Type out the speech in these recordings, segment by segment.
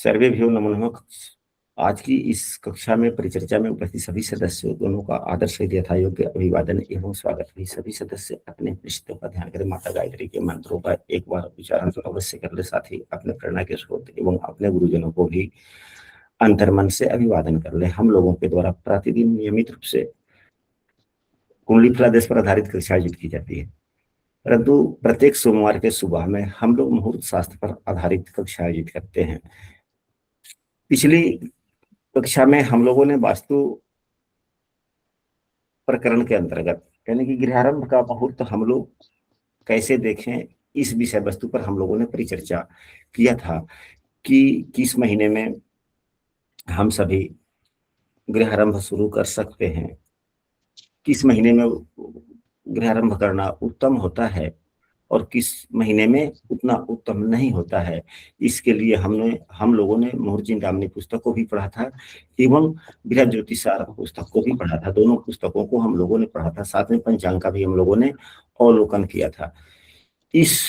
सर्वेभ्यो नमो नमः। आज की इस कक्षा में परिचर्चा में उपस्थित सभी सदस्यों दोनों का आदर सहित यथायोग्य अभिवादन एवं स्वागत है। सभी सदस्य अपने परिचितों का ध्यान करें। माता गायत्री के मंत्रों का एक बार उच्चारण तो अवश्य कर ले, साथ ही अपने प्रेरणा के स्रोत एवं अपने गुरुजनों को भी अंतर्मन से अभिवादन कर ले। हम लोगों के द्वारा प्रतिदिन नियमित रूप से कुंडली फलादेश पर आधारित कक्षा आयोजित की जाती है, परंतु प्रत्येक सोमवार के सुबह में हम लोग मुहूर्त शास्त्र पर आधारित कक्षा आयोजित करते हैं। पिछली कक्षा में हम लोगों ने वास्तु प्रकरण के अंतर्गत यानी कि गृहारंभ का मुहूर्त हम लोग कैसे देखें, इस विषय वस्तु पर हम लोगों ने परिचर्चा किया था कि किस महीने में हम सभी गृहारंभ शुरू कर सकते हैं, किस महीने में गृहारंभ करना उत्तम होता है और किस महीने में उतना उत्तम नहीं होता है। इसके लिए हम लोगों ने मुहूर्त चिंतामणि पुस्तक को भी पढ़ा था एवं बृहद ज्योतिषार पुस्तक को भी पढ़ा था। दोनों पुस्तकों को हम लोगों ने पढ़ा था, साथ में पंचांग का भी हम लोगों ने अवलोकन किया था। इस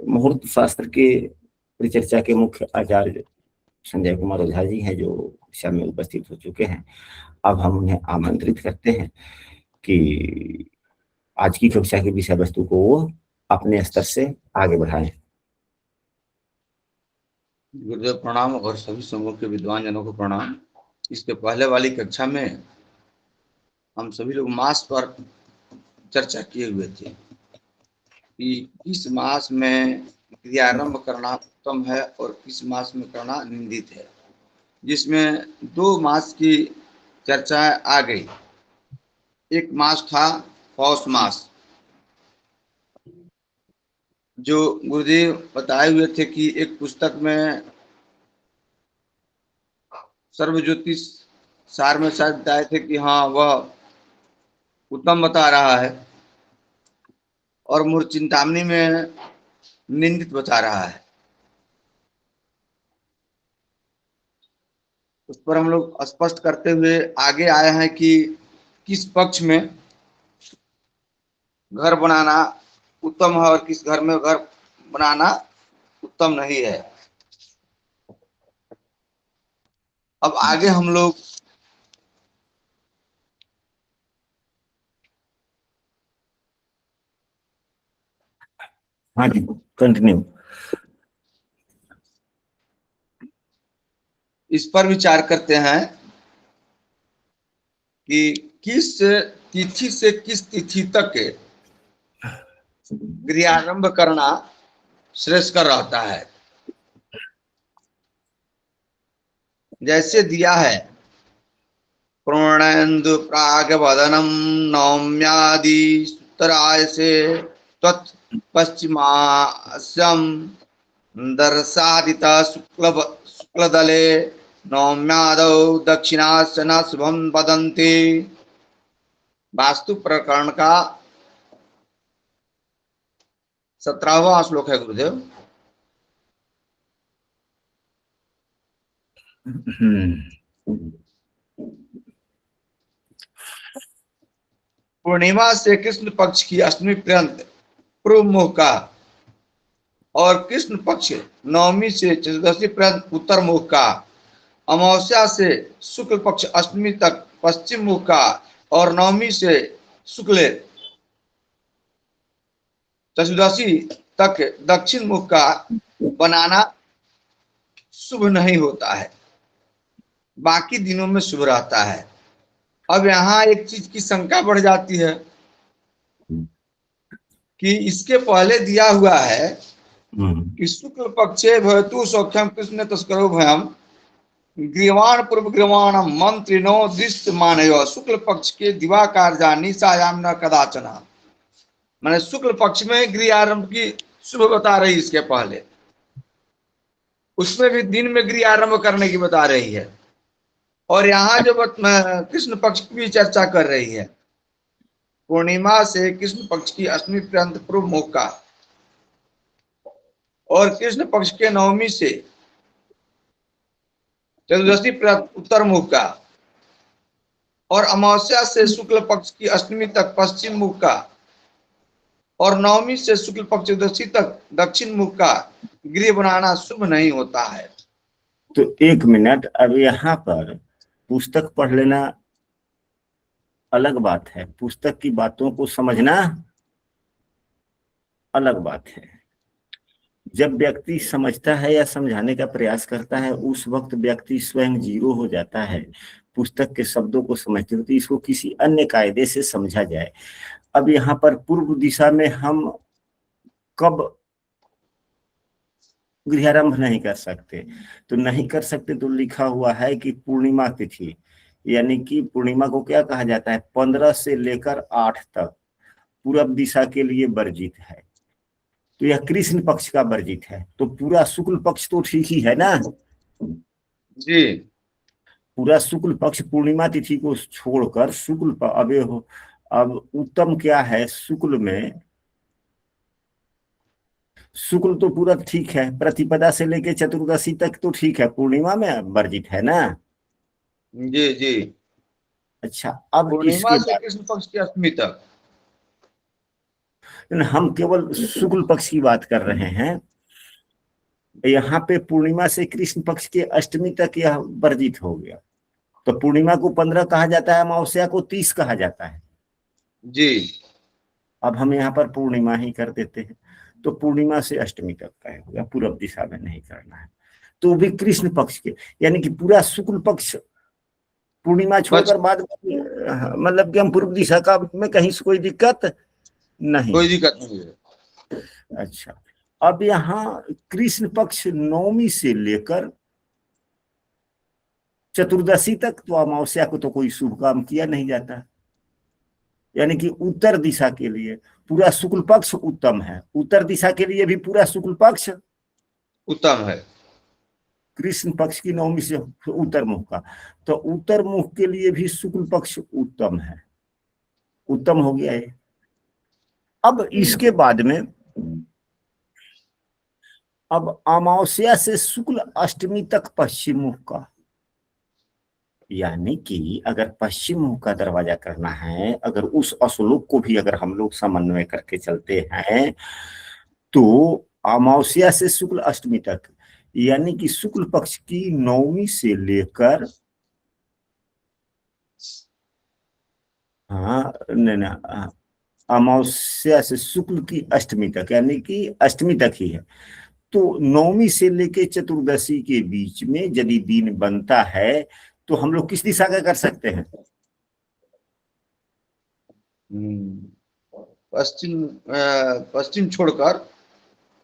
मुहूर्त शास्त्र के परिचर्चा के मुख्य आचार्य संजय कुमार ओझा जी हैं, जो कक्षा में उपस्थित हो चुके हैं। अब हम उन्हें आमंत्रित करते हैं कि आज की कक्षा की विषय वस्तु को वो अपने स्तर से आगे बढ़ाएं। गुरुदेव प्रणाम और सभी समूह के विद्वान जनों को प्रणाम। इसके पहले वाली कक्षा में हम सभी लोग मास पर चर्चा किए हुए थे कि किस मास में क्रियारंभ करना उत्तम है और किस मास में करना निंदित है, जिसमें 2 मास की चर्चा आ गई। एक मास था पौष मास, जो गुरुदेव बताए हुए थे कि एक पुस्तक में सर्व ज्योतिष सार में शायद बताए थे कि हाँ वह उत्तम बता रहा है, और मुहूर्त चिंतामणि में निंदित बता रहा है। उस पर हम लोग स्पष्ट करते हुए आगे आए हैं कि किस पक्ष में घर बनाना उत्तम है और किस घर में घर बनाना उत्तम नहीं है। अब आगे हम लोग हाँ जी, कंटिन्यू। इस पर विचार करते हैं कि किस तिथि से किस तिथि तक गृहारंभ करना श्रेष्ठकर रहता है। जैसे दिया है पूर्णेन्दु प्रागवदनम नौम्यादि उत्तराय से त्वत् पश्चिमास्यम दर्शादिता शुक्लदले नौम्यादौ दक्षिणास्य न शुभम वदन्ति। वास्तु प्रकरण का 17वां श्लोक है गुरुदेव। पूर्णिमा से कृष्ण पक्ष की अष्टमी पर्यंत पूर्व मुख का और कृष्ण पक्ष नवमी से चतुर्दशी पर्यंत उत्तर मुख का, अमावस्या से शुक्ल पक्ष अष्टमी तक पश्चिम मुख का और नवमी से शुक्ल चतुर्दशी तक दक्षिण मुख का बनाना शुभ नहीं होता है, बाकी दिनों में शुभ रहता है। अब यहाँ एक चीज की शंका बढ़ जाती है कि इसके पहले दिया हुआ है कि शुक्ल पक्षे भयतु सौख्यम कृष्ण तस्करो भयम गृहवाण पूर्व गृहवाण मंत्रिनो दृष्ट मानयो। शुक्ल पक्ष के दिवाकार जानी सायाम न कदाचना, मैंने शुक्ल पक्ष में गृह आरंभ की शुभ बता रही, इसके पहले उसमें भी दिन में गृह आरंभ करने की बता रही है, और यहाँ जो कृष्ण पक्ष की भी चर्चा कर रही है। पूर्णिमा से कृष्ण पक्ष की अष्टमी पर्यंत पूर्व मुख का और कृष्ण पक्ष के नवमी से चतुर्दशी पर्यंत उत्तर मुख का और अमावस्या से शुक्ल पक्ष की अष्टमी तक पश्चिम मुख का और नवमी से शुक्ल पक्ष चतुर्दशी तक दक्षिण मुख का गृह बनाना शुभ नहीं होता है। तो एक मिनट, अब यहाँ पर पुस्तक पढ़ लेना अलग बात है, पुस्तक की बातों को समझना अलग बात है। जब व्यक्ति समझता है या समझाने का प्रयास करता है, उस वक्त व्यक्ति स्वयं जीरो हो जाता है। पुस्तक के शब्दों को समझते हुए इसको किसी अन्य कायदे से समझा जाए। अब यहाँ पर पूर्व दिशा में हम कब गृहारंभ नहीं कर सकते, तो नहीं कर सकते तो लिखा हुआ है कि पूर्णिमा तिथि, यानी कि पूर्णिमा को क्या कहा जाता है, 15 से लेकर 8 तक पूरब दिशा के लिए वर्जित है। तो यह कृष्ण पक्ष का वर्जित है, तो पूरा शुक्ल पक्ष तो ठीक ही है ना जी। पूरा शुक्ल पक्ष पूर्णिमा तिथि को छोड़कर अब उत्तम क्या है शुक्ल में, शुक्ल तो पूरा ठीक है, प्रतिपदा से लेके चतुर्दशी तक तो ठीक है, पूर्णिमा में वर्जित है ना। जी जी। अच्छा, अब पूर्णिमा इसके से बाद कृष्ण पक्ष की अष्टमी तक। हम केवल शुक्ल पक्ष की बात कर रहे हैं। यहाँ पे पूर्णिमा से कृष्ण पक्ष के अष्टमी तक यह वर्जित हो गया। तो पूर्णिमा को 15 कहा जाता है, अमावस्या को 30 कहा जाता है। जी। अब हम यहाँ पर पूर्णिमा ही कर देते हैं, तो पूर्णिमा से अष्टमी तक का हो गया, पूरब दिशा में नहीं करना है। तो भी कृष्ण पक्ष के, यानी कि पूरा शुक्ल पक्ष पूर्णिमा बच छोड़कर बाद मतलब कि हम पूर्व दिशा का में कहीं से कोई दिक्कत नहीं। कोई दिक्कत नहीं है। अच्छा, अब यहाँ कृष्ण पक्ष नवमी से लेकर चतुर्दशी तक तो अमावस्या को तो कोई शुभ काम किया नहीं जाता, यानी कि उत्तर दिशा के लिए पूरा शुक्ल पक्ष उत्तम है, उत्तर दिशा के लिए भी पूरा शुक्ल पक्ष उत्तम है। कृष्ण पक्ष की नवमी से उत्तर मुख का, तो उत्तर मुख के लिए भी शुक्ल पक्ष उत्तम है, उत्तम हो गया है। अब इसके बाद में अब अमावस्या से शुक्ल अष्टमी तक पश्चिम मुख का, यानी कि अगर पश्चिम मुख का दरवाजा करना है, अगर उस अश्लोक को भी अगर हम लोग समन्वय करके चलते हैं, तो अमावस्या से शुक्ल अष्टमी तक, यानी कि शुक्ल पक्ष की नवमी से लेकर अमावस्या से शुक्ल की अष्टमी तक, यानी कि अष्टमी तक ही है। तो नवमी से लेके चतुर्दशी के बीच में यदि दिन बनता है, तो हम लोग किस दिशा का कर सकते हैं? पश्चिम, पश्चिम छोड़कर।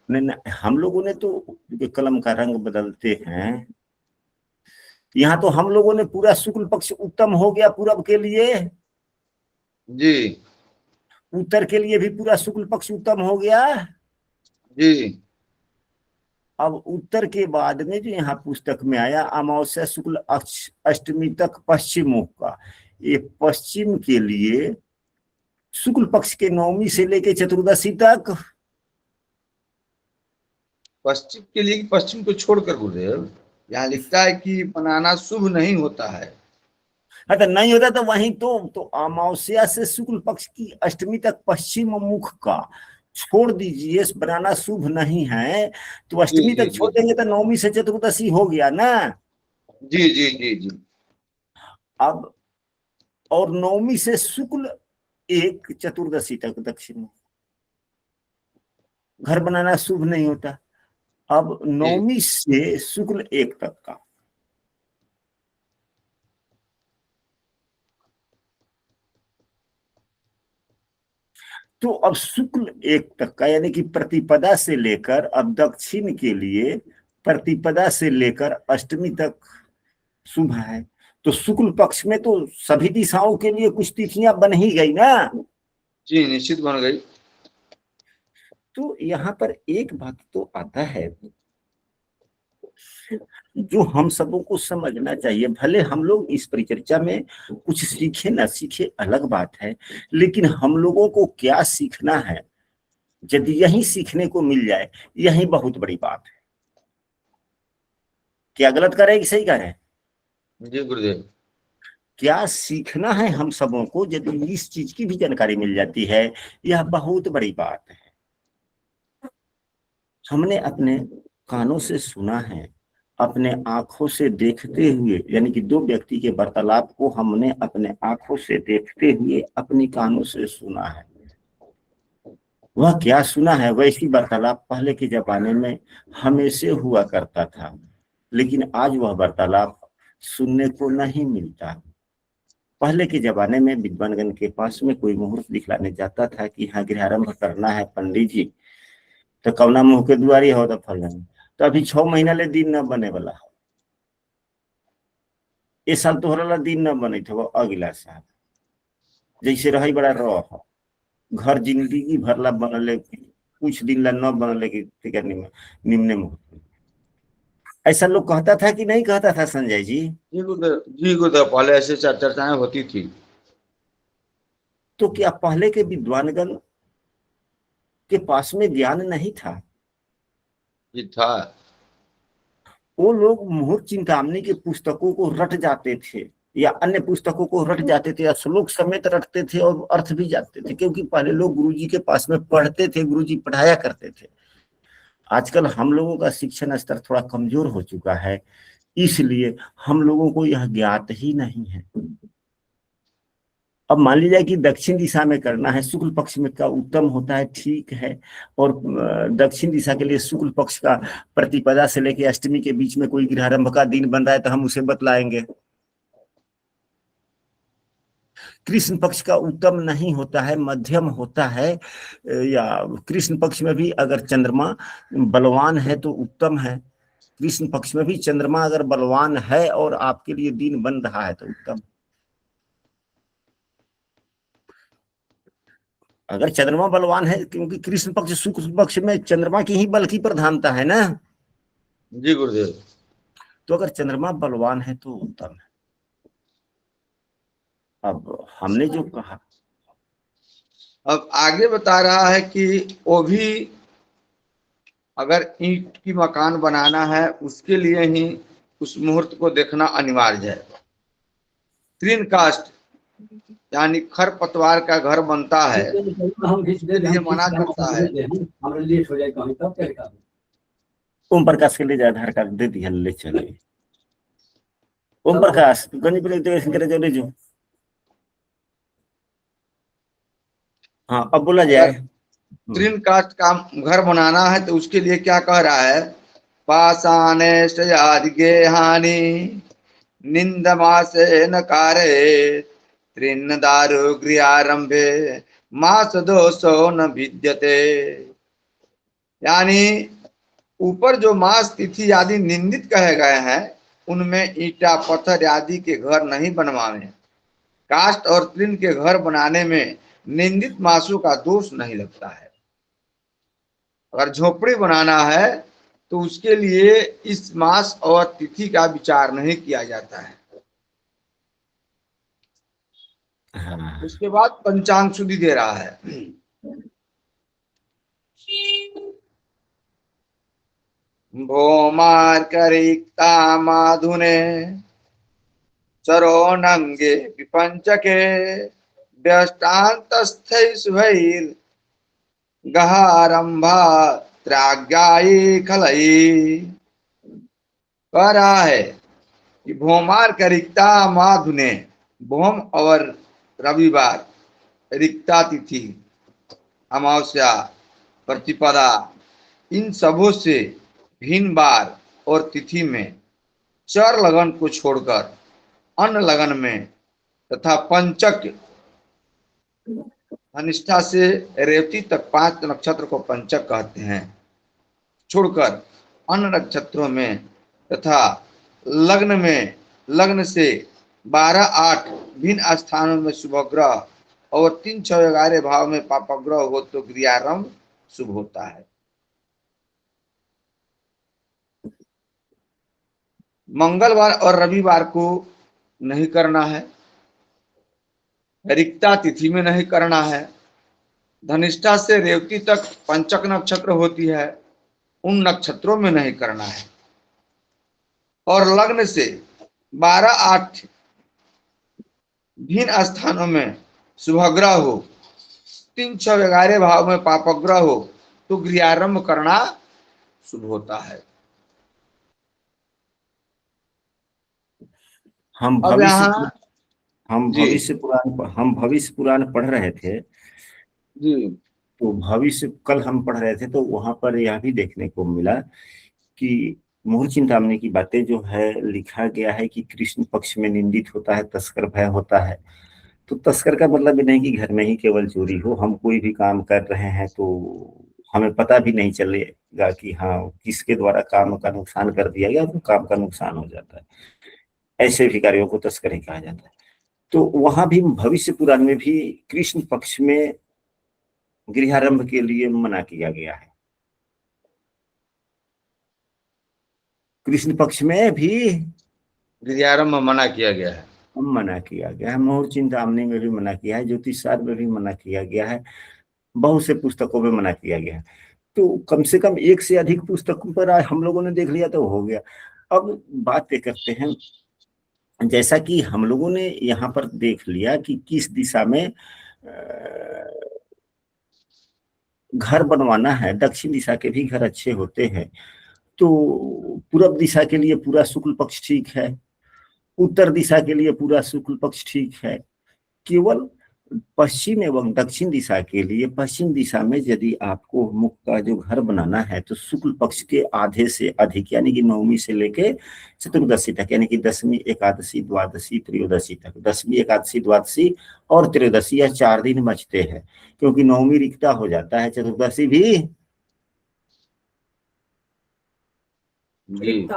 नहीं नहीं, हम लोगों ने तो कलम का रंग बदलते हैं, यहाँ तो हम लोगों ने पूरा शुक्ल पक्ष उत्तम हो गया पूरब के लिए, जी उत्तर के लिए भी पूरा शुक्ल पक्ष उत्तम हो गया। जी। अब उत्तर के बाद में जो यहाँ पुस्तक में आया अमावस्या शुक्ल अष्टमी तक पश्चिम मुख का, ये पश्चिम के लिए शुक्ल पक्ष के नवमी से लेके चतुर्दशी तक, पश्चिम के लिए पश्चिम को छोड़कर गुरुदेव, यहाँ लिखता है कि बनाना शुभ नहीं होता है। तो नहीं होता तो वहीं तो अमावस्या से शुक्ल पक्ष की अष्टमी तक पश्चिम मुख का छोड़ दीजिए, बनाना शुभ नहीं है, तो जी अष्टमी जी तक जी। छोड़ देंगे तो नवमी से चतुर्दशी हो गया ना। जी जी जी जी। अब और नवमी से शुक्ल एक चतुर्दशी तक दक्षिण में, घर बनाना शुभ नहीं होता। अब जी। नवमी से शुक्ल एक तक का, तो अब शुक्ल एक तक का, यानी कि प्रतिपदा से लेकर अब दक्षिण के लिए प्रतिपदा से लेकर अष्टमी तक शुभ है। तो शुक्ल पक्ष में तो सभी दिशाओं के लिए कुछ तिथियां बन ही गई ना। जी निश्चित बन गई। तो यहाँ पर एक बात तो आता है जो हम सबों को समझना चाहिए, भले हम लोग इस परिचर्चा में कुछ सीखे ना सीखे अलग बात है, लेकिन हम लोगों को क्या सीखना है, यदि यही सीखने को मिल जाए, यही बहुत बड़ी बात है। क्या गलत कर रहे हैं कि सही कर रहे हैं? जी गुरुदेव। क्या सीखना है हम सबों को, यदि इस चीज की भी जानकारी मिल जाती है, यह बहुत बड़ी बात है। हमने अपने कानों से सुना है, अपने आंखों से देखते हुए, यानी कि दो व्यक्ति के वार्तालाप को हमने अपने आंखों से देखते हुए अपनी कानों से सुना है। वह क्या सुना है? वैसी वार्तालाप पहले के जमाने में हमेशा हुआ करता था, लेकिन आज वह वार्तालाप सुनने को नहीं मिलता। पहले के जमाने में विद्वानगण के पास में कोई मुहूर्त दिखलाने जाता था कि हाँ गृहारंभ करना है पंडित जी, तो कौना मुंह के दुआरी हो तो फलन, तो अभी 6 महीना ले दिन न बने वाला। इस साल तोहरा ला दिन न बने थे, वो अगला साल जैसे रही बड़ा रह घर जिंदगी भर ला बनले, कुछ दिन ला न बनले कि निम्न मुहूर्त। ऐसा लोग कहता था कि नहीं कहता था संजय जी? जी गुरुदेव, जी गुरुदेव, पहले ऐसे चर्चाएं होती थी। तो क्या पहले के विद्वानगण के पास में ज्ञान नहीं था? जी था। वो लोग मुहूर्त चिंतामणि के पुस्तकों को रट जाते थे, या अन्य पुस्तकों को रट जाते थे, या श्लोक समेत रटते थे और अर्थ भी जानते थे, क्योंकि पहले लोग गुरुजी के पास में पढ़ते थे, गुरुजी पढ़ाया करते थे। आजकल हम लोगों का शिक्षण स्तर थोड़ा कमजोर हो चुका है, इसलिए हम लोगों को यह ज्ञात ही नहीं है। अब मान लीजिए कि दक्षिण दिशा में करना है, शुक्ल पक्ष में का उत्तम होता है, ठीक है। और दक्षिण दिशा के लिए शुक्ल पक्ष का प्रतिपदा से लेकर अष्टमी के बीच में कोई गृहारंभ का दिन बन रहा है तो हम उसे बतलाएंगे। कृष्ण पक्ष का उत्तम नहीं होता है, मध्यम होता है, या कृष्ण पक्ष में भी अगर चंद्रमा बलवान है तो उत्तम है। कृष्ण पक्ष में भी चंद्रमा अगर बलवान है और आपके लिए दिन बन रहा है तो उत्तम। अगर चंद्रमा बलवान है, क्योंकि कृष्ण पक्ष शुक्ल पक्ष में चंद्रमा की ही बल की प्रधानता है ना, जी गुरुदेव। तो अगर चंद्रमा बलवान है तो उत्तम है। अब हमने जो कहा, अब आगे बता रहा है कि वो भी अगर ईंट की मकान बनाना है उसके लिए ही उस मुहूर्त को देखना अनिवार्य है। तीन कास्ट यानी खर पतवार का घर बनता है, उसके लिए मना करता है। ओम प्रकाश के लिए जो आधार कार्ड दे दिया, ले चले। ओम प्रकाश गणित करे जो ले जो। हाँ अब बोला अगर जाए। तीन कास्ट का घर बनाना है तो उसके लिए क्या कह रहा है? पाषाणे गेहानि निंदमासे न कारे त्रिन्न दारु गृहारंभे मास दोषो न विद्यते। यानी ऊपर जो मास तिथि आदि निंदित कहे गए हैं उनमें ईटा पत्थर आदि के घर नहीं बनवावे। काष्ठ और तृण के घर बनाने में निंदित मासों का दोष नहीं लगता है। अगर झोपड़ी बनाना है तो उसके लिए इस मास और तिथि का विचार नहीं किया जाता है। हाँ। उसके बाद पंचांग शुद्धि दे रहा है। भौमार्करिक्ता माधुने चरोनंगे विपंचके व्यष्टान्तस्थै शुभैर् गहारंभा त्राग्यायी खलई। कह रहा है कि भौमार का रिक्ता माधुने, भौम और रविवार, रिक्ता तिथि, अमावस्या, प्रतिपदा, इन सबों से भिन्न बार और तिथि में चर लगन को छोड़कर अन्य लगन में तथा पंचक अनिष्ठा से रेवती तक 5 नक्षत्र को पंचक कहते हैं, छोड़कर अन्य नक्षत्रों में तथा लग्न में, लग्न से 12-8 भिन्न स्थानों में शुभ ग्रह और 3-6-11 भाव में पापग्रह हो तो गृहारंभ शुभ होता है। मंगलवार और रविवार को नहीं करना है, रिक्ता तिथि में नहीं करना है, धनिष्ठा से रेवती तक पंचक नक्षत्र होती है उन नक्षत्रों में नहीं करना है, और लग्न से 12-8 भिन्न स्थानों में शुभग्रह हो, 3-6-11 भाव में पापग्रह हो तो गृहारंभ करना शुभ होता है। हम अब भविष्य यहाँ जी हम भविष्य पुराण पढ़ रहे थे। जी तो भविष्य कल हम पढ़ रहे थे, तो वहां पर यह भी देखने को मिला कि मोह चिंतामणि की बातें जो है लिखा गया है कि कृष्ण पक्ष में निंदित होता है, तस्कर भय होता है। तो तस्कर का मतलब ये नहीं कि घर में ही केवल चोरी हो, हम कोई भी काम कर रहे हैं तो हमें पता भी नहीं चलेगा कि हाँ किसके द्वारा काम का नुकसान कर दिया गया, तो काम का नुकसान हो जाता है। ऐसे भिखारियों को तस्कर ही कहा जाता है। तो वहां भी भविष्य पुराण में भी कृष्ण पक्ष में गृहारंभ के लिए मना किया गया है। कृष्ण पक्ष में भी गिरियारंभ में मना किया गया है। मना किया गया है, मोह चिंतामणि में भी मना किया है, ज्योतिष शास्त्र में भी मना किया गया है, बहुत से पुस्तकों में मना किया गया है। तो कम से कम एक से अधिक पुस्तकों पर आज हम लोगों ने देख लिया तो हो गया। अब बात ये करते हैं, जैसा कि हम लोगों ने यहाँ पर देख लिया कि किस दिशा में घर बनवाना है। दक्षिण दिशा के भी घर अच्छे होते हैं। तो पूरब दिशा के लिए पूरा शुक्ल पक्ष ठीक है, उत्तर दिशा के लिए पूरा शुक्ल पक्ष ठीक है। केवल पश्चिम एवं दक्षिण दिशा के लिए, पश्चिम दिशा में यदि आपको मुख का जो घर बनाना है तो शुक्ल पक्ष के आधे से अधिक यानी कि नवमी से लेके चतुर्दशी तक, यानी कि दसवीं एकादशी द्वादशी त्रयोदशी तक, दसवीं एकादशी द्वादशी और त्रयोदशी, यह 4 दिन बचते हैं, क्योंकि नवमी रिक्ता हो जाता है, चतुर्दशी भी जी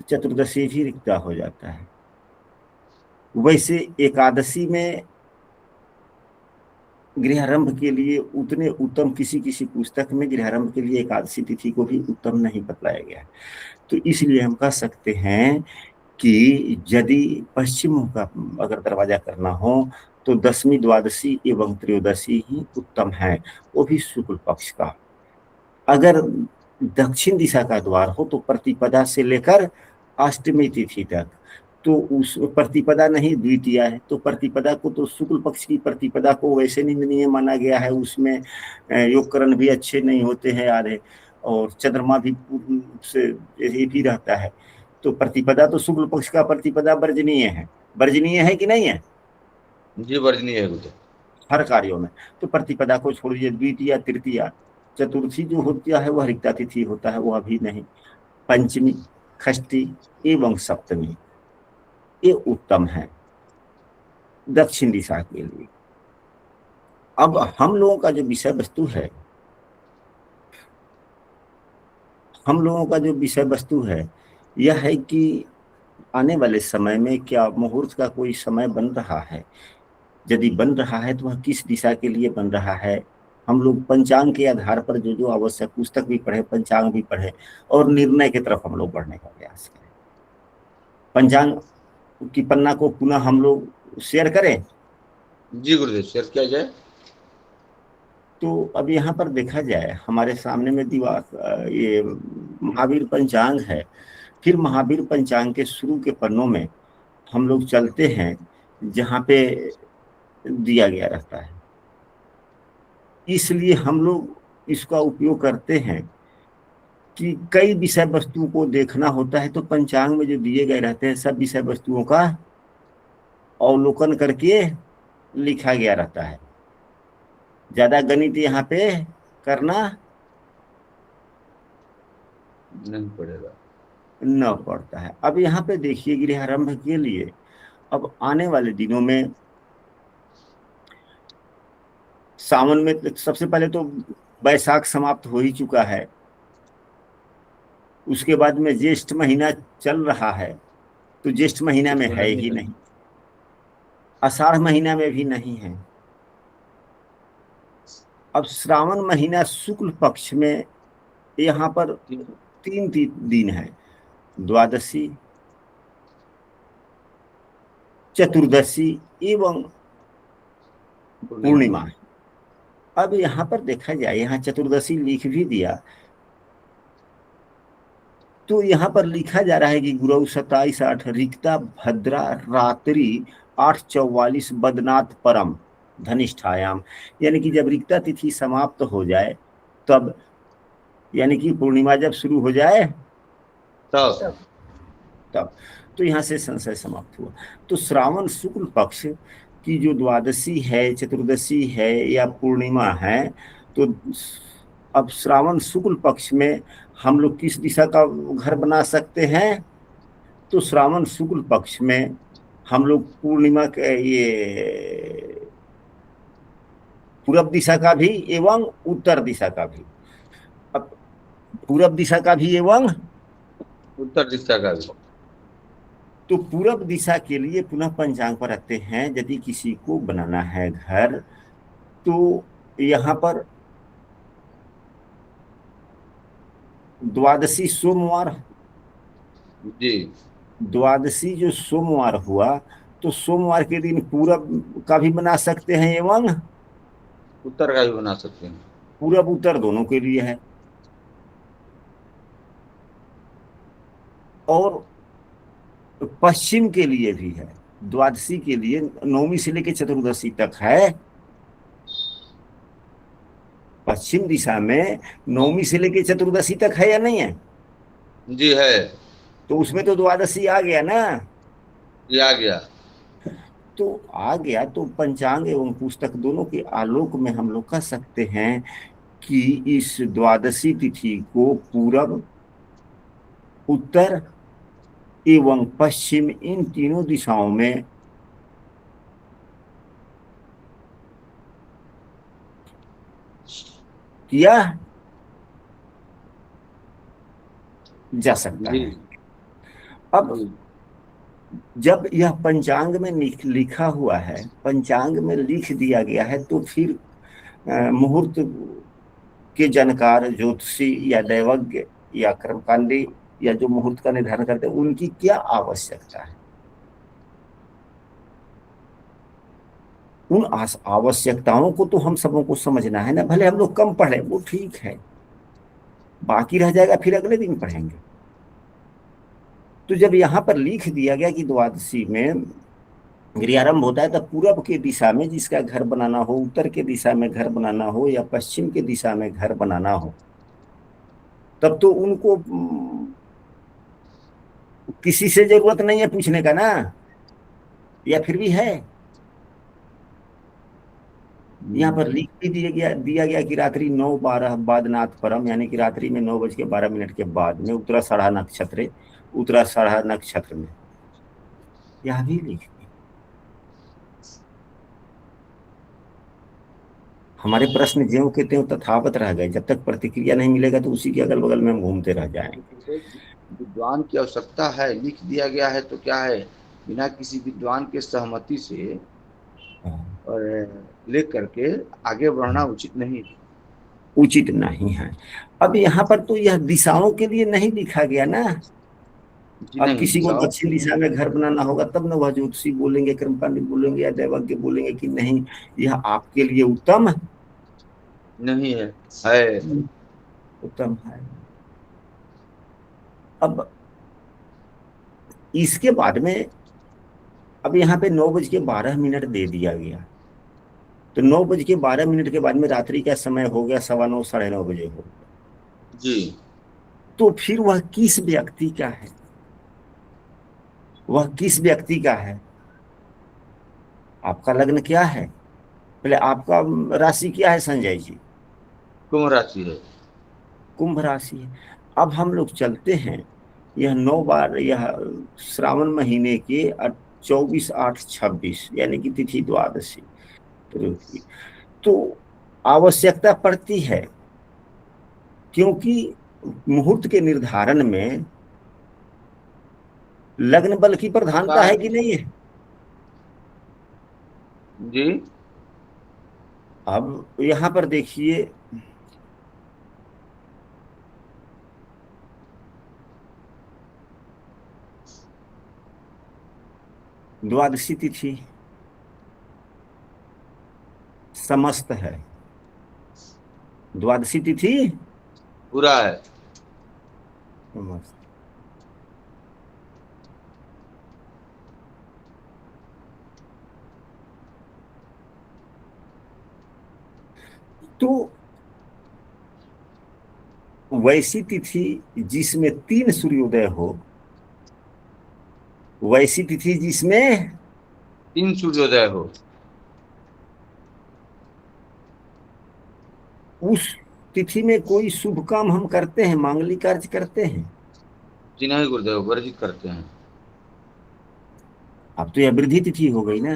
चतुर्दशी भी रिक्ता हो जाता है। वैसे एकादशी में गृहारंभ के लिए उतने उत्तम, किसी किसी पुस्तक में गृहारंभ के लिए एकादशी तिथि को भी उत्तम नहीं बतलाया गया है। तो इसलिए हम कह सकते हैं कि यदि पश्चिम मुख का अगर दरवाजा करना हो तो दसवीं द्वादशी एवं त्रयोदशी ही उत्तम है, वो भी शुक्ल पक्ष का। अगर दक्षिण दिशा का द्वार हो तो प्रतिपदा से लेकर अष्टमी तिथि तक, तो उस प्रतिपदा नहीं द्वितीया है, तो प्रतिपदा को तो शुक्ल पक्ष की प्रतिपदा को वैसे निंदनीय माना गया है। उसमें योगकरण भी अच्छे नहीं होते हैं आधे, और चंद्रमा भी पूर्ण रूप से यही भी रहता है। तो प्रतिपदा तो शुक्ल पक्ष का प्रतिपदा वर्जनीय है। वर्जनीय है कि नहीं है? जी वर्जनीय है वो तो। हर कार्यों में। तो प्रतिपदा को छोड़िए, द्वितीय तृतीया चतुर्थी जो होता है वह रिक्ता तिथि होता है, वह भी नहीं। पंचमी, षष्ठी एवं सप्तमी ये उत्तम है दक्षिण दिशा के लिए। अब हम लोगों का जो विषय वस्तु है, हम लोगों का जो विषय वस्तु है यह है कि आने वाले समय में क्या मुहूर्त का कोई समय बन रहा है? यदि बन रहा है तो वह किस दिशा के लिए बन रहा है? हम लोग पंचांग के आधार पर जो जो आवश्यक पुस्तक भी पढ़े, पंचांग भी पढ़े, और निर्णय की तरफ हम लोग बढ़ने का प्रयास करें। पंचांग की पन्ना को पुनः हम लोग शेयर करें। जी गुरुदेव, शेयर किया जाए। तो अब यहाँ पर देखा जाए, हमारे सामने में दीवार ये महावीर पंचांग है। फिर महावीर पंचांग के शुरू के पन्नों में हम लोग चलते हैं जहाँ पे दिया गया रहता है। इसलिए हम लोग इसका उपयोग करते हैं कि कई विषय वस्तुओं को देखना होता है, तो पंचांग में जो दिए गए रहते हैं सब विषय वस्तुओं का अवलोकन करके लिखा गया रहता है। ज्यादा गणित यहाँ पे करना नहीं पड़ेगा। न पड़ता है। अब यहाँ पे देखिए गृहारंभ के लिए अब आने वाले दिनों में सावन में सबसे पहले तो बैसाख समाप्त हो ही चुका है, उसके बाद में ज्येष्ठ महीना चल रहा है, तो ज्येष्ठ महीना में है ही नहीं, आषाढ़ महीना में भी नहीं है। अब श्रावण महीना शुक्ल पक्ष में यहाँ पर 3 दिन है, द्वादशी, चतुर्दशी एवं पूर्णिमा। अब यहाँ पर देखा जाए, यहाँ चतुर्दशी लिख भी दिया, तो यहाँ पर लिखा जा रहा है कि गुरु 27/8 रिक्ता भद्रा रात्रि 8:44 बदनाथ परम धनिष्ठायाम। यानी कि जब रिक्ता तिथि समाप्त हो जाए तब, यानी कि पूर्णिमा जब शुरू हो जाए तब तब तो यहाँ से संशय समाप्त हुआ। तो श्रावण शुक्ल पक्ष की जो द्वादशी है, चतुर्दशी है या पूर्णिमा है, तो अब श्रावण शुक्ल पक्ष में हम लोग किस दिशा का घर बना सकते हैं? तो श्रावण शुक्ल पक्ष में हम लोग पूर्णिमा के ये पूरब दिशा का भी एवं उत्तर दिशा का भी, अब पूरब दिशा का भी एवं उत्तर दिशा का भी। तो पूरब दिशा के लिए पुनः पंचांग पर रखते हैं। यदि किसी को बनाना है घर, तो यहाँ पर द्वादशी सोमवार, जी। द्वादशी जो सोमवार हुआ, तो सोमवार के दिन पूरब का भी बना सकते हैं एवं उत्तर का भी बना सकते हैं। पूरब उत्तर दोनों के लिए है। और पश्चिम के लिए भी है। द्वादशी के लिए नवमी से लेकर चतुर्दशी तक है। पश्चिम दिशा में नवमी से लेकर चतुर्दशी तक है या नहीं है? जी है। तो उसमें तो द्वादशी आ गया ना। ये आ गया। तो आ गया तो पंचांग एवं पुस्तक दोनों के आलोक में हम लोग कह सकते हैं कि इस द्वादशी तिथि को पूरब, उत्तर एवं पश्चिम इन तीनों दिशाओं में किया जा सकता जी। है। अब जी। जब यह पंचांग में लिखा हुआ है, पंचांग में लिख दिया गया है, तो फिर मुहूर्त के जानकार ज्योतिषी या दैवज्ञ या कर्मकांडी या जो मुहूर्त का निर्धारण करते हैं, उनकी क्या आवश्यकता है? उन आवश्यकताओं को तो हम सबों को समझना है ना। भले हम लोग कम पढ़े, वो ठीक है, बाकी रह जाएगा फिर अगले दिन पढ़ेंगे। तो जब यहाँ पर लिख दिया गया कि द्वादशी में गृहारंभ होता है, तब पूरब के दिशा में जिसका घर बनाना हो, उत्तर के दिशा में घर बनाना हो या पश्चिम के दिशा में घर बनाना हो, तब तो उनको किसी से जरूरत नहीं है पूछने का ना, या फिर भी है? यहाँ पर लिख भी दिया गया कि रात्रि 9:12 बाद नाथ परम, यानी कि रात्रि में 9:12 के बाद में उत्तरा साढ़ा नक्षत्र में, यह भी लिख दिया। हमारे प्रश्न ज्यों के त्यों तथावत रह गए। जब तक प्रतिक्रिया नहीं मिलेगा तो उसी के अगल बगल में हम घूमते रह जाएंगे। विद्वान की आवश्यकता है, लिख दिया गया है तो क्या है, बिना किसी विद्वान के सहमति से हाँ, और लिख करके आगे बढ़ना उचित नहीं। उचित नहीं है। अब यहाँ पर तो यह दिशाओं के लिए नहीं लिखा गया ना। जी अब नहीं, किसी को दिशाओं दक्षिण दिशा में घर बनाना होगा, तब न वह ज्योतिषी बोलेंगे, कर्मकांडी बोलेंगे या दैवज्ञ बोलेंगे कि नहीं, यह आपके लिए उत्तम नहीं है, है। उत्तम है। अब इसके बाद में, अब यहाँ पे 9:12 दे दिया गया, तो 9:12 के बाद में रात्रि का समय हो गया 9:15 9:30 हो गया। जी। तो फिर वह किस व्यक्ति का है? वह किस व्यक्ति का है? आपका लग्न क्या है? पहले आपका राशि क्या है संजय जी? कुंभ राशि है। कुंभ राशि है। अब हम लोग चलते हैं, यह 9 बार, यह श्रावण महीने के 24/8/26 यानी कि तिथि द्वादशी, तो आवश्यकता पड़ती है, क्योंकि मुहूर्त के निर्धारण में लग्न बल की प्रधानता है कि नहीं है? जी। अब यहां पर देखिए, द्वादशी तिथि समस्त है, द्वादशी तिथि पूरा है। समस्त। तो वैसी तिथि जिसमें 3 सूर्योदय हो, वैसी तिथि जिसमें 3 सूर्योदय हो। उस तिथि में कोई शुभ काम हम करते हैं, मांगलिक कार्य करते हैं। जी नहीं गुरुदेव, वर्जित करते हैं। अब तो यह वृद्धि तिथि हो गई ना,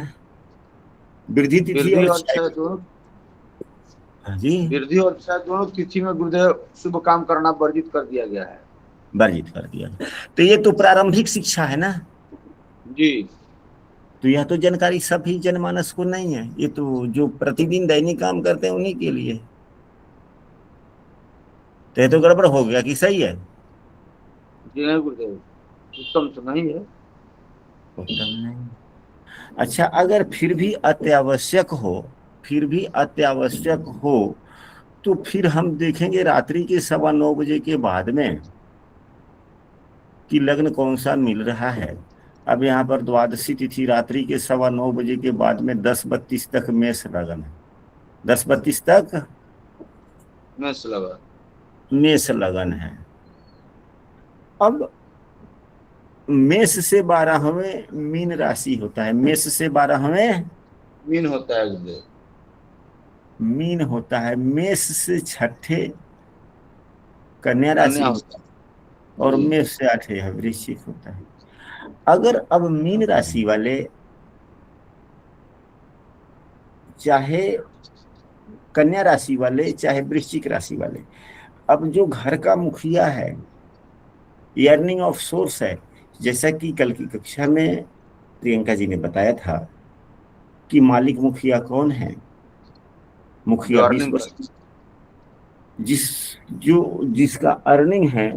वृद्धि तिथि वृद्धि और और क्षय दोनों, हाँ जी, वृद्धि और क्षय दोनों तिथि में गुरुदेव शुभ काम करना वर्जित कर दिया गया है। वर्जित कर दिया। तो ये तो प्रारंभिक शिक्षा है ना, जी। तो यह तो जानकारी सभी जनमानस को नहीं है, ये तो जो प्रतिदिन दैनिक काम करते हैं उन्हीं के लिए। तो ये तो गड़बड़ हो गया कि सही है? जी नहीं गुरुदेव, उत्तम तो नहीं है। उत्तम नहीं। अच्छा, अगर फिर भी अत्यावश्यक हो, फिर भी अत्यावश्यक हो, तो फिर हम देखेंगे रात्रि के 9:15 के बाद में कि लग्न कौन सा मिल रहा है। अब यहाँ पर द्वादशी तिथि रात्रि के 9:15 के बाद में 10:32 तक मेष लगन है, 10:32 तक मेष लगा। मेष लगन है। अब मेष से 12वें मीन राशि होता है, मेष से 12वें मीन होता है गुरुदेव। मीन होता है, मेष से छठे कन्या राशि कन्या होता होता है, है। और जी। मेष से 8 वृश्चिक होता है। अगर अब मीन राशि वाले, चाहे कन्या राशि वाले, चाहे वृश्चिक राशि वाले, अब जो घर का मुखिया है, अर्निंग ऑफ सोर्स है, जैसा कि कल की कक्षा में प्रियंका जी ने बताया था कि मालिक मुखिया कौन है, जो मुखिया अर्निंग 20%, जिस जो जिसका अर्निंग है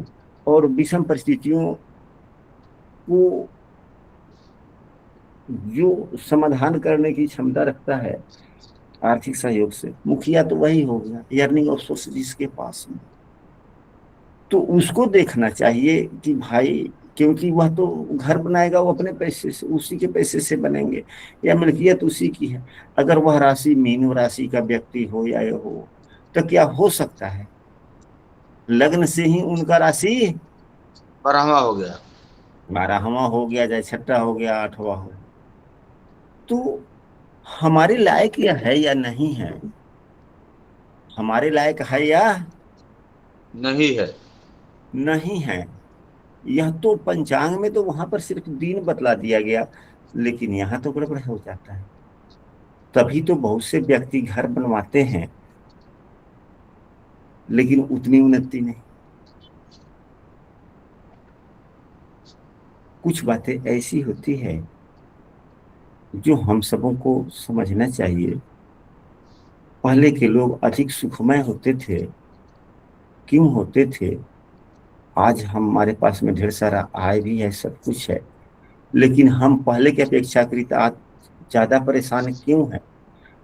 और विषम परिस्थितियों को जो समाधान करने की क्षमता रखता है आर्थिक सहयोग से, मुखिया तो वही हो गया, अर्निंग ऑफ सोर्स जिसके पास में। तो उसको देखना चाहिए कि भाई, क्योंकि वह तो घर बनाएगा वो अपने पैसे से, उसी के पैसे से बनेंगे, या मिल्कियत उसी की है। अगर वह राशि मीन राशि का व्यक्ति हो या ये हो, तो क्या हो सकता है लग्न से ही उनका राशि 12वां हो गया। 12वां हो गया, चाहे छठा हो गया, 8वां हो गया। तो हमारे लायक यह है या नहीं है, हमारे लायक है या नहीं है। नहीं है? यह तो पंचांग में तो वहां पर सिर्फ दिन बतला दिया गया, लेकिन यहाँ तो गड़बड़ हो जाता है। तभी तो बहुत से व्यक्ति घर बनवाते हैं लेकिन उतनी उन्नति नहीं। कुछ बातें ऐसी होती है जो हम सबों को समझना चाहिए। पहले के लोग अधिक सुखमय होते थे, क्यों होते थे? आज हमारे पास में ढेर सारा आय भी है, सब कुछ है, लेकिन हम पहले की अपेक्षाकृत आज ज्यादा परेशान क्यों है?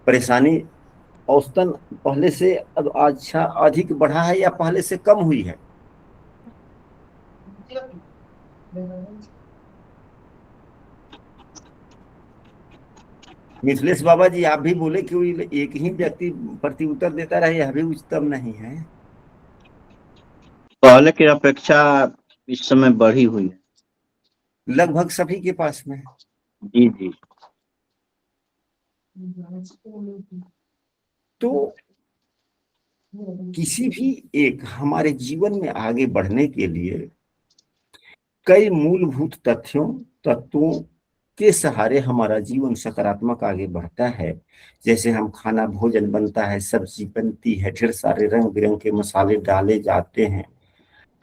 परेशानी औसतन पहले से अब अच्छा अधिक बढ़ा है या पहले से कम हुई है? मिथिलेश बाबा जी, आप भी बोले कि एक ही व्यक्ति प्रति उत्तर देता रहे, यह भी उच्चतम नहीं है। पहले की अपेक्षा इस समय बढ़ी हुई है। लगभग सभी के पास में। जी जी। तो किसी भी एक हमारे जीवन में आगे बढ़ने के लिए कई मूलभूत तत्वों के सहारे हमारा जीवन सकारात्मक आगे बढ़ता है। जैसे हम खाना भोजन बनता है, सब्जी बनती है, ढेर सारे रंग बिरंग के मसाले डाले जाते हैं।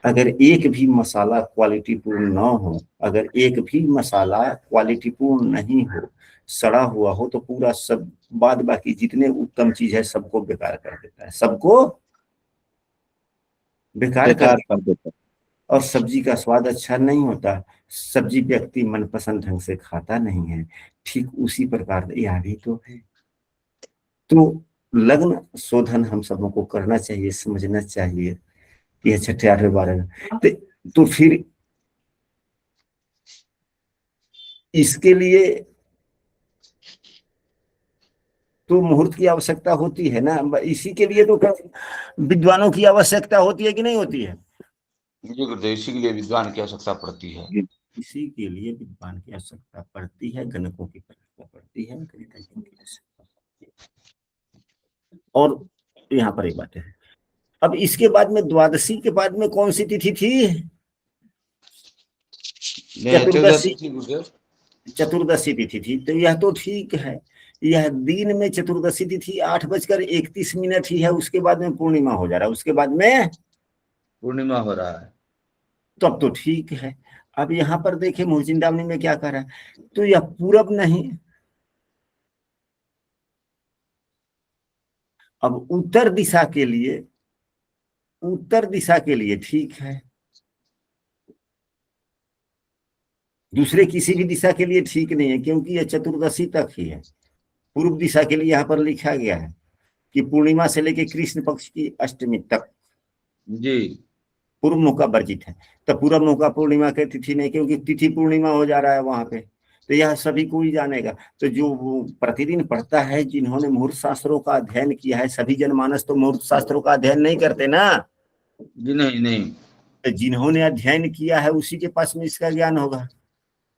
अगर एक भी मसाला क्वालिटी पूर्ण ना हो, अगर एक भी मसाला क्वालिटी पूर्ण नहीं हो, सड़ा हुआ हो, तो पूरा सब बाद बाकी जितने उत्तम चीज है सबको बेकार कर देता है, सबको बेकार कर बेकार देता कर देता है। और सब्जी का स्वाद अच्छा नहीं होता, सब्जी व्यक्ति मनपसंद ढंग से खाता नहीं है। ठीक उसी प्रकार यह भी तो है। तो लग्न शोधन हम सबों को करना चाहिए, समझना चाहिए कि यह छठे 8वें 12वें। तो फिर इसके लिए तो मुहूर्त की आवश्यकता होती है ना, इसी के लिए तो विद्वानों की आवश्यकता होती है कि नहीं होती है? जी गुरुदेव, इसी के लिए विद्वान की आवश्यकता पड़ती है। इसी के लिए विद्वान की आवश्यकता पड़ती है, गणकों की आवश्यकता पड़ती है, गणितज्ञों की आवश्यकता पड़ती है। और यहाँ पर एक बात है, अब इसके बाद में द्वादशी के बाद में कौन सी तिथि थी? चतुर्दशी। चतुर्दशी तिथि थी। तो यह तो ठीक है, यह दिन में चतुर्दशी तिथि 8:31 ही है, उसके बाद में पूर्णिमा हो जा रहा है, उसके बाद में पूर्णिमा हो रहा है। तब तो ठीक है। अब यहाँ पर देखे मोहचिंतामणि में क्या कर रहा है, तो यह पूरब नहीं, अब उत्तर दिशा के लिए, उत्तर दिशा के लिए ठीक है, दूसरे किसी भी दिशा के लिए ठीक नहीं है, क्योंकि यह चतुर्दशी तक ही है। पूर्व दिशा के लिए यहाँ पर लिखा गया है कि पूर्णिमा से लेकर कृष्ण पक्ष की अष्टमी तक जी पूर्व मुख का वर्जित है। तो पूर्व मुख का पूर्णिमा की तिथि नहीं, क्योंकि तिथि पूर्णिमा हो जा रहा है वहां पे। तो यह सभी कोई जानेगा। तो जो प्रतिदिन पढ़ता है, जिन्होंने मुहूर्त शास्त्रों का अध्ययन किया है, सभी जनमानस तो मुहूर्त शास्त्रों का अध्ययन नहीं करते ना। जी नहीं नहीं तो जिन्होंने अध्ययन किया है उसी के पास में इसका ज्ञान होगा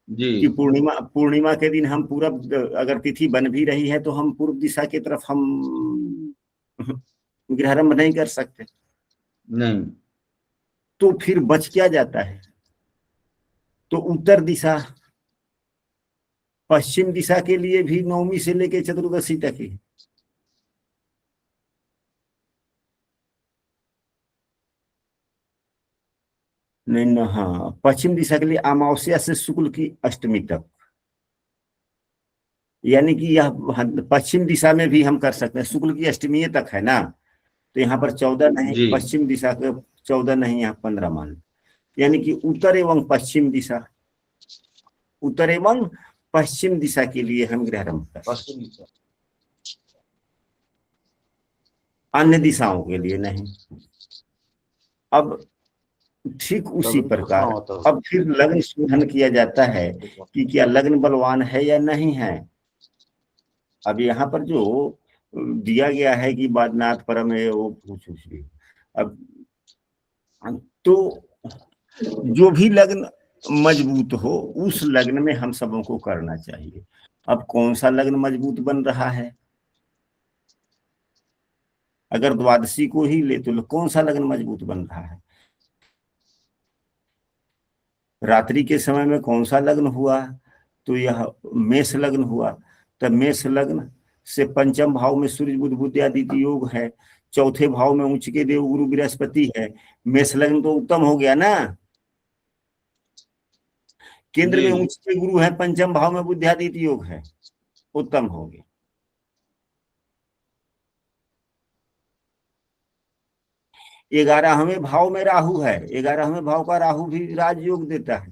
जी कि पूर्णिमा के दिन हम पूरब, अगर तिथि बन भी रही है तो हम पूर्व दिशा की तरफ हम गृहारंभ नहीं कर सकते। नहीं। तो फिर बच क्या जाता है? तो उत्तर दिशा, पश्चिम दिशा के लिए भी नवमी से लेकर चतुर्दशी तक ही। नहीं न, हाँ, पश्चिम दिशा के लिए अमावस्या से शुक्ल की अष्टमी तक, यानी कि यह पश्चिम दिशा में भी हम कर सकते हैं, शुक्ल की अष्टमी तक है ना। तो यहाँ पर 14 नहीं, जी पश्चिम दिशा के 14 नहीं, यहाँ 15 मान, यानी कि उत्तर एवं पश्चिम दिशा, उत्तर एवं पश्चिम दिशा के लिए हम गृहारंभ कर, पश्चिम दिशा, अन्य दिशाओं के लिए नहीं। अब ठीक उसी प्रकार अब फिर लग्न शोधन किया जाता है कि क्या लग्न बलवान है या नहीं है। अब यहाँ पर जो दिया गया है कि बादनाथ परम है, वो पूछ भी। अब तो जो भी लग्न मजबूत हो उस लग्न में हम सबों को करना चाहिए। अब कौन सा लग्न मजबूत बन रहा है? अगर द्वादशी को ही ले तो कौन सा लग्न मजबूत बन रहा है? रात्रि के समय में कौन सा लग्न हुआ? तो यह मेष लग्न हुआ। तब मेष लग्न से पंचम भाव में सूर्य बुध बुद्धादित्य योग है, चौथे भाव में उच्च के देव गुरु बृहस्पति है। मेष लग्न तो उत्तम हो गया ना। केंद्र में उच्च के गुरु है, पंचम भाव में बुद्धादित्य योग है, उत्तम हो गया। ग्यारहवें भाव में राहु है, 11वें भाव का राहु भी राजयोग देता है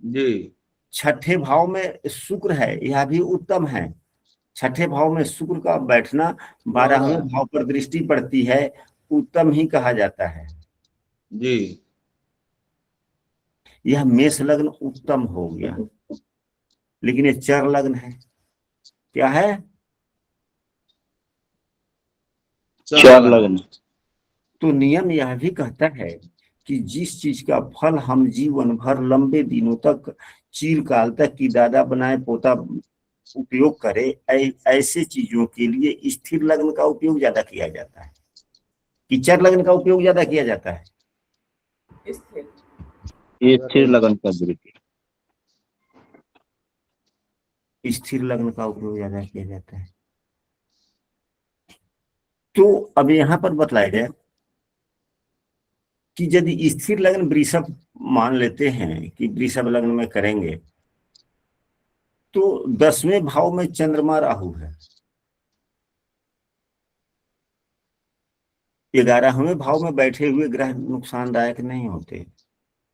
जी। छठे भाव में शुक्र है, यह भी उत्तम है। छठे भाव में शुक्र का बैठना, 12वें भाव पर दृष्टि पड़ती है, उत्तम ही कहा जाता है जी। यह मेष लग्न उत्तम हो गया। लेकिन ये चर लग्न है, क्या है? चर लग्न। तो नियम यह भी कहता है कि जिस चीज का फल हम जीवन भर लंबे दिनों तक, चिरकाल तक की दादा बनाए पोता उपयोग करे, ऐसे चीजों के लिए स्थिर लग्न का उपयोग ज्यादा किया जाता है कि चर लग्न का उपयोग ज्यादा किया जाता है? स्थिर लग्न का वृद्धि, स्थिर लग्न का उपयोग ज्यादा किया जाता है। तो अब यहाँ पर बतलाया गया कि यदि स्थिर लग्न वृषभ मान लेते हैं कि वृषभ लग्न में करेंगे, तो 10वें भाव में चंद्रमा राहु है, 11वें भाव में बैठे हुए ग्रह नुकसानदायक नहीं होते।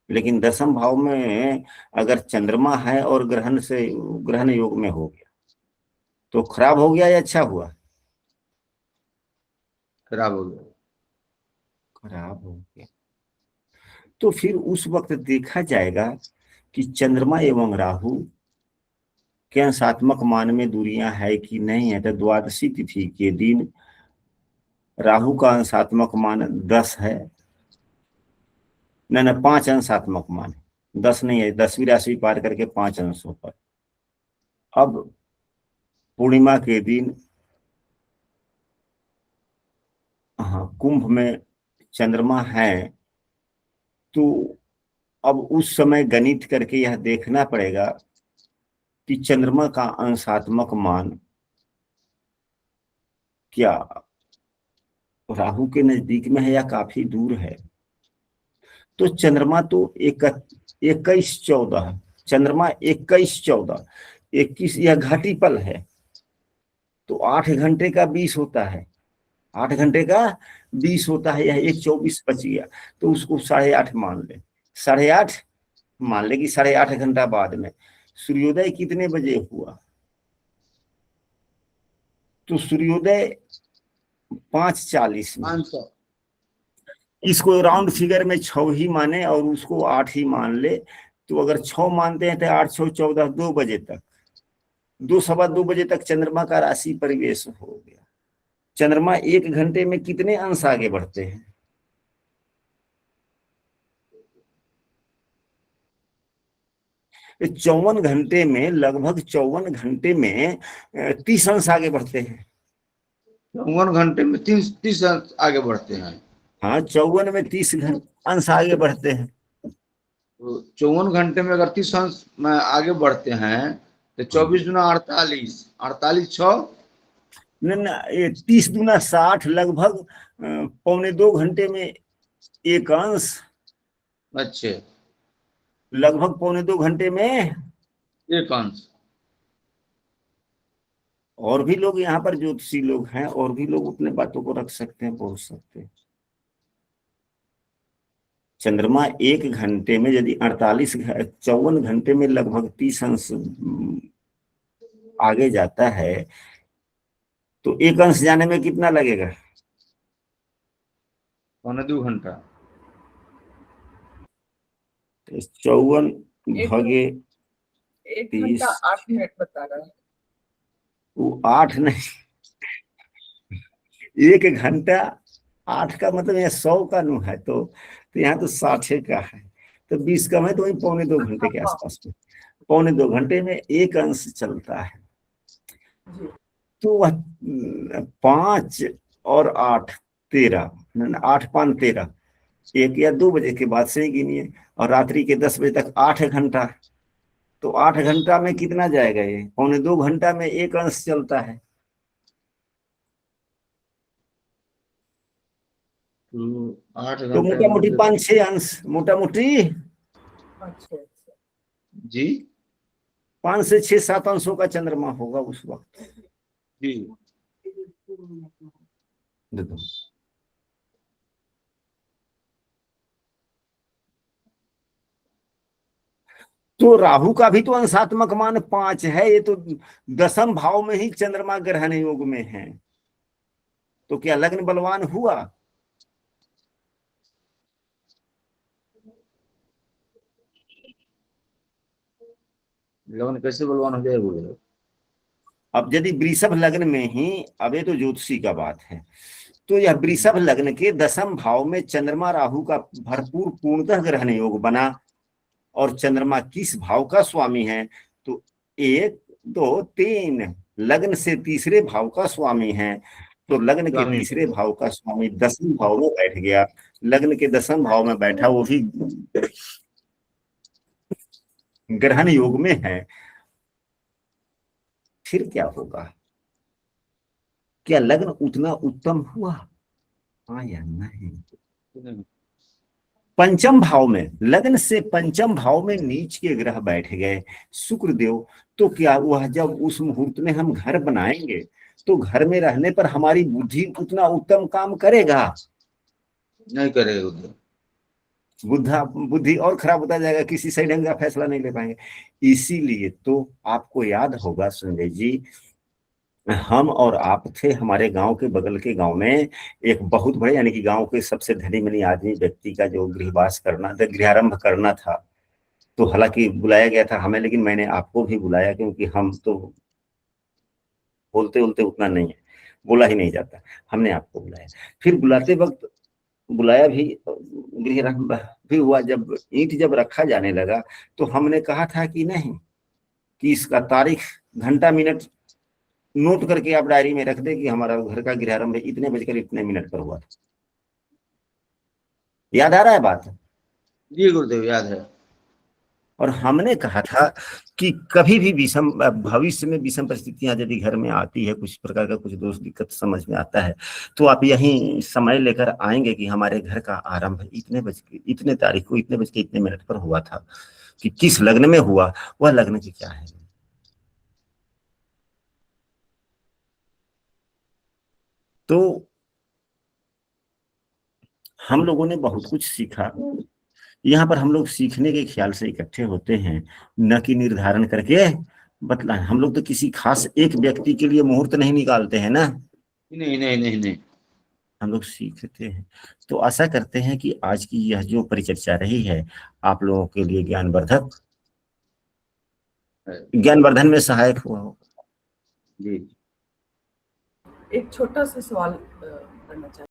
लेकिन 10म भाव में अगर चंद्रमा है और ग्रहण योग में हो गया तो खराब हो गया या अच्छा हुआ? खराब हो गया। खराब हो गया। तो फिर उस वक्त देखा जाएगा कि चंद्रमा एवं राहु के अंशात्मक मान में दूरियां है कि नहीं है। तो द्वादशी तिथि के दिन राहु का अंशात्मक मान 10 है, न 5 अंशात्मक मान है। 10 नहीं है, 10वीं राशि पार करके 5 अंशों पर। अब पूर्णिमा के दिन, हाँ, कुंभ में चंद्रमा है, तो अब उस समय गणित करके यह देखना पड़ेगा कि चंद्रमा का अंशात्मक मान क्या राहु के नजदीक में है या काफी दूर है। तो चंद्रमा तो 21-14, चंद्रमा 21-14, 21 यह घाटी पल है, तो 8 घंटे का 20 होता है, 8 घंटे का 20 होता है, यह 1-24 बच गया, तो उसको 8.5 मान ले, 8.5 मान ले कि 8.5 घंटा बाद में सूर्योदय कितने बजे हुआ। तो सूर्योदय 5:40 में। 500। इसको राउंड फिगर में 6 ही माने और उसको 8 ही मान ले। तो अगर 6 मानते हैं तो 8-6-14, 2 बजे तक, 2-2:15 बजे तक चंद्रमा का राशि परिवेश हो गया। चंद्रमा 1 घंटे में कितने अंश आगे बढ़ते हैं? तो 54 घंटे में, लगभग 54 घंटे में 30 अंश आगे बढ़ते हैं। 54 घंटे में 30 आगे बढ़ते हैं। हाँ, 54 में 30 अंश आगे बढ़ते हैं। तो 54 घंटे में अगर 30 अंश में आगे बढ़ते हैं तो 24 गुना 48, 48 6, न, ये 30 दूना 60, लगभग 1.25 घंटे में 1 अंश, अच्छे, लगभग 1.25 घंटे में। 1 अंश। और भी लोग यहाँ पर ज्योतिषी लोग हैं, और भी लोग अपने बातों को रख सकते हैं, बोल सकते हैं। चंद्रमा 1 घंटे में यदि 54 घंटे में लगभग 30 अंश आगे जाता है, तो 1 अंश जाने में कितना लगेगा? 2.25 घंटा। 54 भागे 1 30, घंटा 8 मिनट बता रहा है। वो 8 नहीं, 1 घंटा 8 का मतलब यहाँ 100 का नु है, तो यहाँ तो 60 का है, तो 20 कम है, तो वही 1.25 घंटे के आसपास में, 1.25 घंटे में 1 अंश चलता है। तो वह 5 और 8 13, 8-5 13, 1 या 2 बजे के बाद से ही गिनिए, और रात्रि के 10 बजे तक 8 घंटा, तो 8 घंटा में कितना जाएगा? ये 1.25 घंटा में 1 अंश चलता है। तो 8 तो घंटे मोटा मोटी 5-6 अंश, मोटा मोटी अच्छा अच्छा। जी 5 से 6-7 अंशों का चंद्रमा होगा उस वक्त। जी। देखो, तो राहु का भी तो अंशात्मक मान 5 है, ये तो 10म भाव में ही चंद्रमा ग्रहण योग में है, तो क्या लग्न बलवान हुआ? लगन कैसे बलवान हो जाए बोले? अब यदि वृषभ लग्न में ही, अब ये तो ज्योतिषी का बात है, तो यह वृषभ लग्न के 10म भाव में चंद्रमा राहु का भरपूर पूर्णतः ग्रहण योग बना, और चंद्रमा किस भाव का स्वामी है? तो 1 2 3 लग्न से तीसरे भाव का स्वामी है, तो लग्न के तीसरे भाव का स्वामी 10वीं भाव में बैठ गया, लग्न के 10म भाव में बैठा, वो भी ग्रहण योग में है। फिर क्या होगा? क्या लग्न उतना उत्तम हुआ? हाँ या नहीं? पंचम भाव में, लग्न से पंचम भाव में नीच के ग्रह बैठ गए शुक्र देव, तो क्या वह जब उस मुहूर्त में हम घर बनाएंगे तो घर में रहने पर हमारी बुद्धि उतना उत्तम काम करेगा? नहीं करेगा उधर, बुद्धि और खराब होता जाएगा, किसी सही ढंग का फैसला नहीं ले पाएंगे। इसीलिए तो आपको याद होगा संजय जी, हम और आप थे, हमारे गांव के बगल के गांव में एक बहुत बड़े, यानी कि गांव के सबसे धनी मनी आदमी व्यक्ति का जो गृहवास करना था, गृहारंभ करना था, तो हालांकि बुलाया गया था हमें, लेकिन मैंने आपको भी बुलाया, क्योंकि हम तो बोलते बोलते उतना नहीं है, बोला ही नहीं जाता, हमने आपको बुलाया। फिर बुलाते वक्त बुलाया भी, गृह भी हुआ। जब ईंट जब रखा जाने लगा तो हमने कहा था कि नहीं, कि इसका तारीख घंटा मिनट नोट करके आप डायरी में रख दे कि हमारा घर का गृहारंभ इतने बजकर इतने मिनट पर हुआ था। याद आ रहा है बात? जी गुरुदेव, याद है। और हमने कहा था कि कभी भी विषम भविष्य में विषम परिस्थितियां यदि घर में आती है, कुछ प्रकार का कुछ दोष दिक्कत समझ में आता है, तो आप यही समय लेकर आएंगे कि हमारे घर का आरंभ इतने बज के इतने तारीख को इतने बज के इतने मिनट पर हुआ था, कि किस लग्न में हुआ, वह लग्न की क्या है। तो हम लोगों ने बहुत कुछ सीखा। यहाँ पर हम लोग सीखने के ख्याल से इकट्ठे होते हैं, न कि निर्धारण करके बतला। हम लोग तो किसी खास एक व्यक्ति के लिए मुहूर्त नहीं निकालते हैं ना, नहीं नहीं नहीं नहीं। हम लोग सीखते हैं। तो आशा करते हैं कि आज की यह जो परिचर्चा रही है आप लोगों के लिए ज्ञानवर्धक, ज्ञानवर्धन में सहायक हुआ हो। जी। एक छोटा सा सवाल करना चाहती